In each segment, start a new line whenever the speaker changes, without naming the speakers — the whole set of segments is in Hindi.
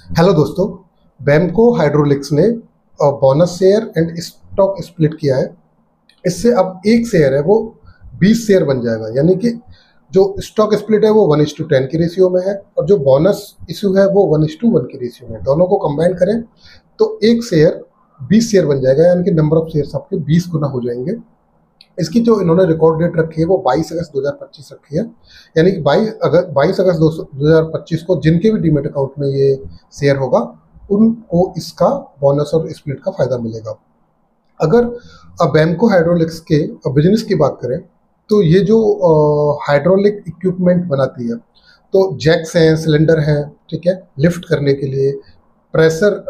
हेलो दोस्तों, बैम्को हाइड्रोलिक्स ने bonus share and stock split किया है। इससे अब एक शेयर है वो 20 शेयर बन जाएगा, यानी कि जो स्टॉक स्प्लिट है वो 1:10 की रेशियो में है और जो बोनस इशू है वो 1:1 की रेशियो में है। दोनों को कंबाइन करें तो एक शेयर 20 शेयर बन जाएगा, यानी कि नंबर ऑफ शेयर आपके 20 गुना हो जाएंगे। इसकी जो इन्होंने रिकॉर्ड डेट रखी है वो 22 अगस्त 2025 रखी है, यानी कि 22 अगस्त 2025 को जिनके भी डीमेट अकाउंट में ये शेयर होगा उनको इसका बोनस और स्प्लिट का फायदा मिलेगा। अगर बैम्को हाइड्रोलिक्स के बिजनेस की बात करें तो ये जो हाइड्रोलिक इक्विपमेंट बनाती है, तो जैक्स हैं, सिलेंडर हैं, ठीक है, लिफ्ट करने के लिए, प्रेशर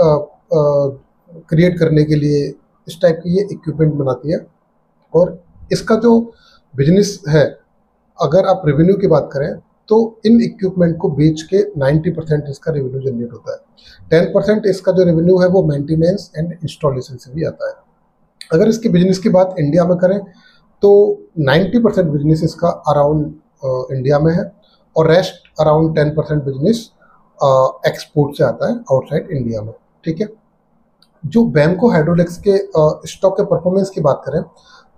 क्रिएट करने के लिए, इस टाइप की ये इक्विपमेंट बनाती है। और इसका जो बिजनेस है, अगर आप रेवेन्यू की बात करें तो इन इक्विपमेंट को बेच के 90% इसका रेवेन्यू जनरेट होता है। 10% इसका जो रेवेन्यू है वो मेंटेनेंस एंड इंस्टॉलेशन से भी आता है। अगर इसकी बिजनेस की बात इंडिया में करें तो 90% बिजनेस इसका अराउंड इंडिया में है और रेस्ट अराउंड 10% बिजनेस एक्सपोर्ट से आता है आउटसाइड इंडिया में, ठीक है। जो बैम्को हाइड्रोलिक्स के स्टॉक के परफॉर्मेंस की बात करें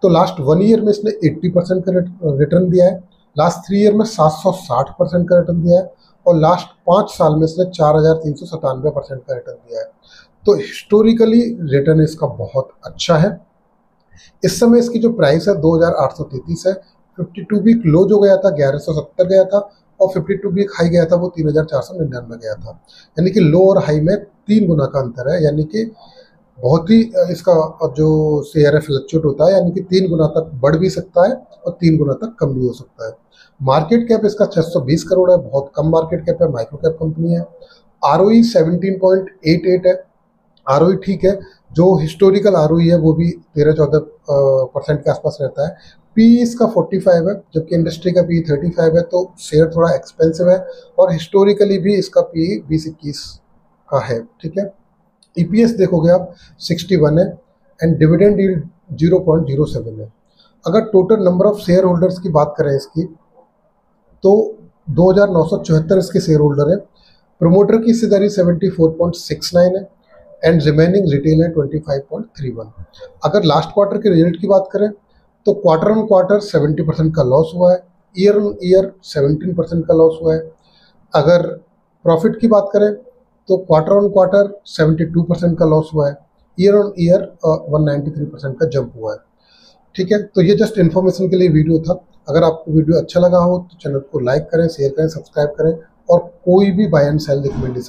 तो लास्ट 1 ईयर में इसने 80% का रिटर्न दिया है, लास्ट 3 ईयर में 760% का रिटर्न दिया है और लास्ट 5 साल में इसने 4397% का रिटर्न दिया है। तो हिस्टोरिकली रिटर्न इसका बहुत अच्छा है। इस समय इसकी जो प्राइस है 2833 है। 52 वीक लो जो गया था 1170 गया था और 52 वीक हाई गया था वो 3499 गया था, यानी कि लो और हाई में 3 गुना का अंतर है। यानी कि बहुत ही इसका जो शेयर है फ्लक्चुएट होता है, यानी कि 3 गुना तक बढ़ भी सकता है और 3 गुना तक कम भी हो सकता है। मार्केट कैप इसका 620 करोड़ है, बहुत कम मार्केट कैप है, माइक्रो कैप कंपनी है। आरओई 17.88 है, आरओई ठीक है। जो हिस्टोरिकल आरओई है वो भी 13-14% के आसपास रहता है। पी इसका 45 है, जबकि इंडस्ट्री का पी 35 है, तो शेयर थोड़ा एक्सपेंसिव है और हिस्टोरिकली भी इसका पी 20-21 का है, ठीक है। ईपीएस देखोगे आप 61 है एंड डिविडेंड यील्ड 0.07 है। अगर total number of share holders की बात करें इसकी तो 2974 इसके शेयर होल्डर है। प्रोमोटर की हिस्सेदारी 74.69 है एंड रिमेनिंग रिटेल है 25.31। अगर लास्ट क्वार्टर के रिजल्ट की बात करें तो क्वार्टर ऑन क्वार्टर 70% का लॉस हुआ है, ईयर ऑन ईयर 17% का लॉस हुआ है। अगर प्रॉफिट की बात करें तो क्वार्टर ऑन क्वार्टर 72% का लॉस हुआ है, ईयर ऑन ईयर 193% का जंप हुआ है, ठीक है। तो ये जस्ट इन्फॉर्मेशन के लिए वीडियो था। अगर आपको वीडियो अच्छा लगा हो तो चैनल को लाइक करें, शेयर करें, सब्सक्राइब करें और कोई भी बाय एंड सेल रिकमेंडेशन